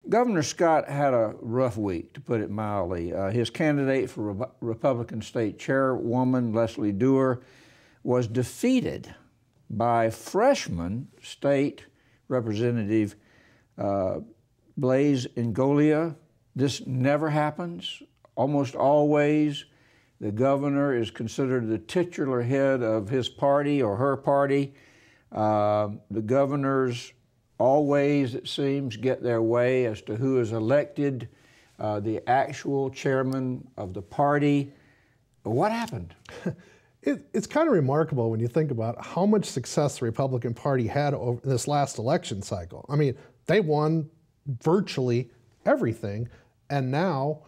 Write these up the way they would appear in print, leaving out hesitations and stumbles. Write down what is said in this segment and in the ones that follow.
Governor Scott had a rough week, to put it mildly. His candidate for Republican State Chairwoman, Leslie Dewar, was defeated by freshman State Representative Blaise Ngolia. This never happens. Almost always, the governor is considered the titular head of his party or her party. The governors always, it seems, get their way as to who is elected, the actual chairman of the party. What happened? It's kind of remarkable when you think about how much success the Republican Party had over this last election cycle. I mean, they won virtually everything, and now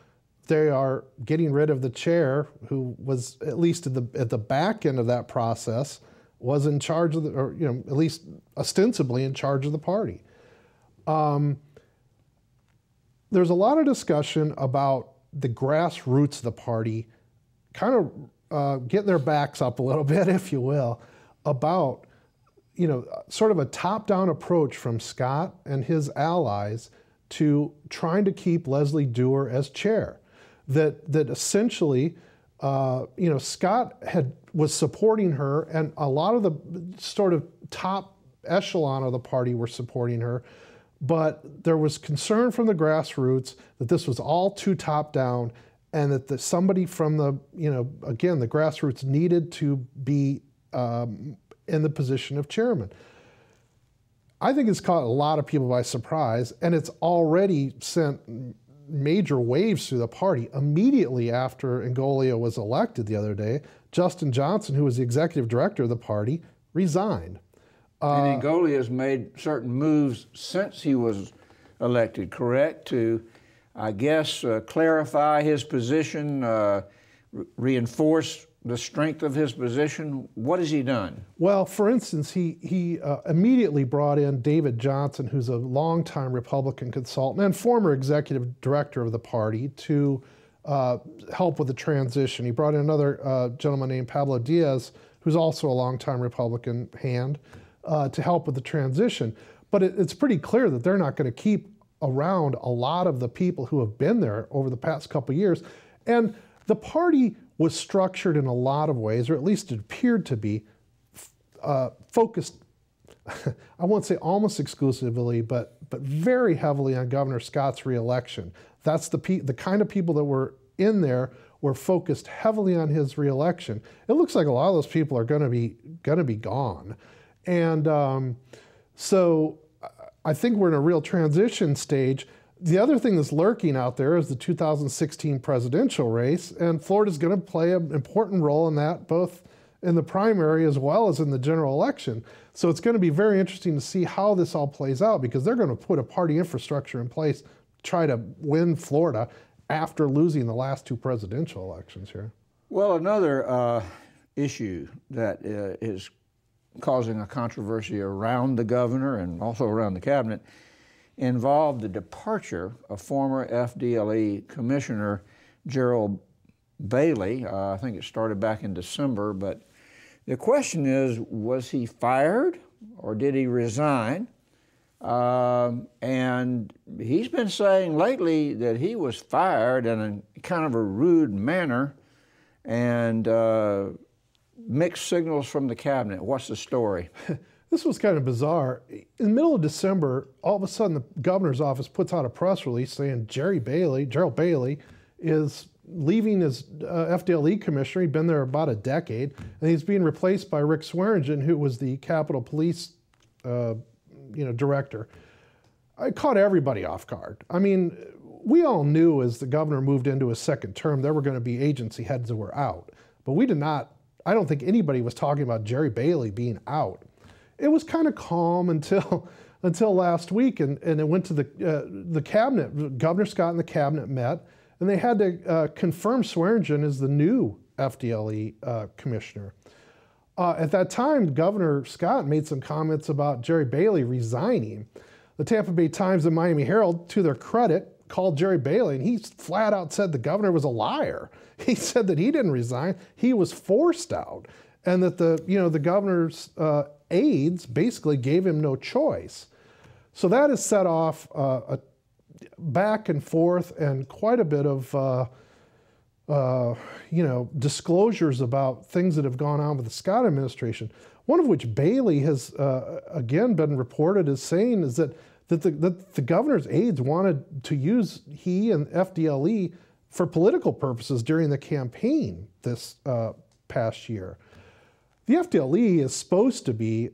they are getting rid of the chair who was, at least at the back end of that process, was in charge of the, or at least ostensibly in charge of the party. There's a lot of discussion about the grassroots of the party kind of getting their backs up a little bit, if you will, about sort of a top-down approach from Scott and his allies to trying to keep Leslie Dewar as chair. That essentially, Scott was supporting her, and a lot of the sort of top echelon of the party were supporting her, but there was concern from the grassroots that this was all too top-down, and that somebody from the, again, the grassroots needed to be in the position of chairman. I think it's caught a lot of people by surprise, and it's already sent major waves through the party. Immediately after Ngolia was elected the other day, Justin Johnson, who was the executive director of the party, resigned. And Ngolia has made certain moves since he was elected, correct? To, I guess, clarify his position, reinforce the strength of his position. What has he done? Well, for instance, he immediately brought in David Johnson, who's a longtime Republican consultant and former executive director of the party, to help with the transition. He brought in another gentleman named Pavel Ideas, who's also a longtime Republican hand, to help with the transition. But it's pretty clear that they're not going to keep around a lot of the people who have been there over the past couple of years. And the party was structured in a lot of ways, or at least it appeared to be, focused, I won't say almost exclusively, but very heavily on Governor Scott's reelection. That's the kind of people that were in there were focused heavily on his reelection. It looks like a lot of those people are going to be gone, and so I think we're in a real transition stage. The other thing that's lurking out there is the 2016 presidential race, and Florida's going to play an important role in that, both in the primary as well as in the general election. So it's going to be very interesting to see how this all plays out, because they're going to put a party infrastructure in place to try to win Florida after losing the last two presidential elections here. Well, another issue that is causing a controversy around the governor and also around the cabinet involved the departure of former FDLE Commissioner Gerald Bailey. I think it started back in December, but the question is, was he fired or did he resign? And he's been saying lately that he was fired in a kind of a rude manner, and mixed signals from the cabinet. What's the story? This was kind of bizarre. In the middle of December, all of a sudden the governor's office puts out a press release saying Gerald Bailey, is leaving as FDLE commissioner. He'd been there about a decade, and he's being replaced by Rick Swearengen, who was the Capitol Police director. It caught everybody off guard. I mean, we all knew as the governor moved into his second term, there were going to be agency heads that were out. But we did not, I don't think anybody was talking about Gerald Bailey being out. It was kind of calm until last week, and it went to the cabinet. Governor Scott and the cabinet met, and they had to confirm Swearengen as the new FDLE commissioner. At that time, Governor Scott made some comments about Gerald Bailey resigning. The Tampa Bay Times and Miami Herald, to their credit, called Gerald Bailey, and he flat out said the governor was a liar. He said that he didn't resign; he was forced out, and that the governor's aides basically gave him no choice. So that has set off back and forth and quite a bit of disclosures about things that have gone on with the Scott administration. One of which Bailey has again been reported as saying is that the governor's aides wanted to use he and FDLE for political purposes during the campaign this past year. The FDLE is supposed to be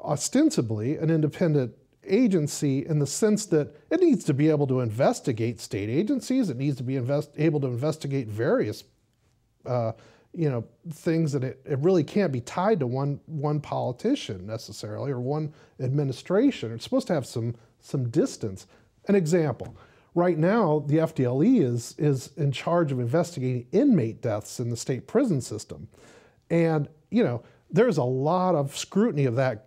ostensibly an independent agency in the sense that it needs to be able to investigate state agencies. It needs to be able to investigate various things that it really can't be tied to one politician necessarily or one administration. It's supposed to have some distance. An example, right now the FDLE is in charge of investigating inmate deaths in the state prison system. And there's a lot of scrutiny of that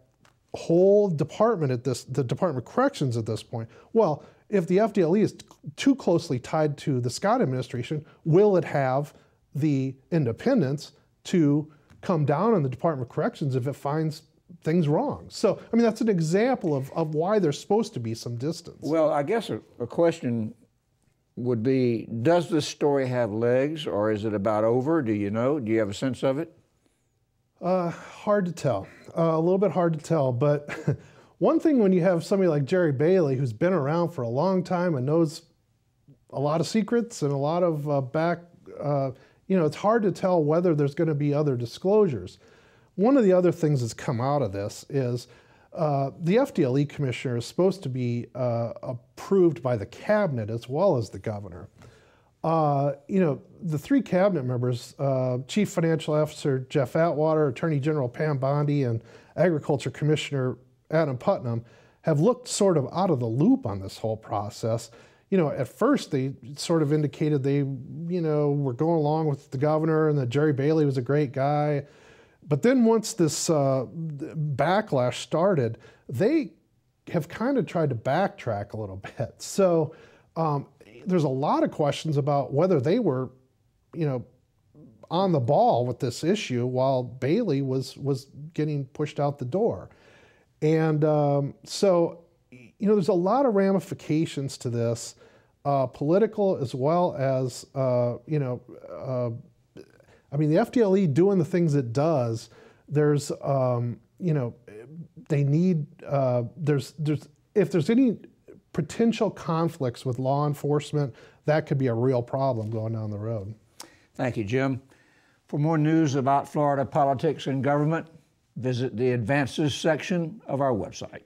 whole department the Department of Corrections at this point. Well, if the FDLE is too closely tied to the Scott administration, will it have the independence to come down on the Department of Corrections if it finds things wrong? So, I mean, that's an example of why there's supposed to be some distance. Well, I guess a question would be, does this story have legs, or is it about over? Do you know? Do you have a sense of it? Hard to tell. A little bit hard to tell, but one thing when you have somebody like Gerald Bailey, who's been around for a long time and knows a lot of secrets and a lot of it's hard to tell whether there's going to be other disclosures. One of the other things that's come out of this is the FDLE commissioner is supposed to be approved by the cabinet as well as the governor. The three cabinet members, Chief Financial Officer Jeff Atwater, Attorney General Pam Bondi, and Agriculture Commissioner Adam Putnam, have looked sort of out of the loop on this whole process. At first they sort of indicated they, were going along with the governor and that Gerald Bailey was a great guy. But then once this backlash started, they have kind of tried to backtrack a little bit. So there's a lot of questions about whether they were, on the ball with this issue while Bailey was getting pushed out the door. And so there's a lot of ramifications to this, political as well as, the FDLE doing the things it does, there's, they need, if there's any potential conflicts with law enforcement, that could be a real problem going down the road. Thank you, Jim. For more news about Florida politics and government, visit the Advances section of our website.